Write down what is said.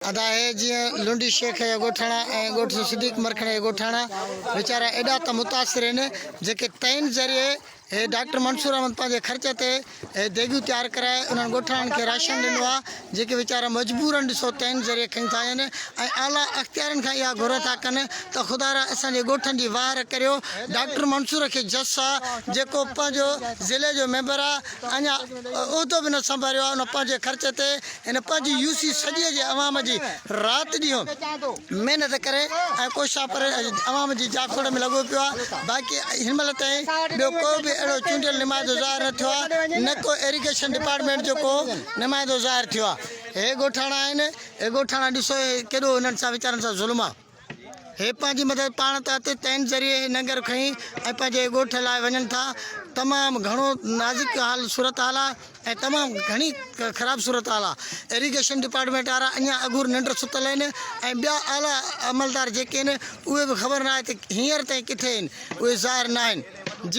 अदा है जी लुंडी शेख है गोठाणा गोठ सिद्दीक मरखणे गोठाणा वीचारा एडा त मुतासिर हैं जेके तैन जरिए हे डॉक्टर मंसूर अहमद पांजे खर्चे ते देगियूं तैयार कराए उन्हनि गोठाणनि खे राशन ॾिनो आहे जेके वीचारा मजबूरन ॾिसो तैन ज़रिए खणी था आहिनि ऐं आला अख़्तियारनि खां इहा घुर था कनि त ख़ुदा असांजे ॻोठनि जी वार करियो। डॉक्टर मंसूर खे जस आहे जेको पंहिंजो ज़िले जो मेंबर आहे अञा उहिदो बि न संभालियो आहे उन पंहिंजे ख़र्चे ते हिन पंहिंजी यूसी सॼीअ जे अवाम जी राति ॾींहुं महिनत करे ऐं कोशिशि पर अवाम जी जाखोड़ में लॻो पियो आहे। बाक़ी हिन महिल ताईं ॿियो को बि अहिड़ो चूंडियल नुमाइंदो ज़ाहिर न थियो आहे न को इरिगेशन डिपार्टमेंट जो को नुमाइंदो ज़ाहिर थियो आहे। हे गोठाणा आहिनि हे गोठाणा ॾिसो केॾो हिननि सां वीचारनि सां ज़ुल्म आहे। हे पंहिंजी मदद पाण था तैन ज़रिए नंगर खणी ऐं पंहिंजे ॻोठ लाइ वञनि था। तमामु घणो नाज़ुक हाल सूरत हाल आहे ऐं तमामु घणी ख़राबु सूरत हाल आहे। इरिगेशन डिपार्टमेंट वारा अञा अगूर निंड सुतल आहिनि ऐं ॿिया आला अमलदार जेके आहिनि उहे बि ख़बर न आहे त हींअर ताईं किथे आहिनि उहे ज़ाहिर न आहिनि जी।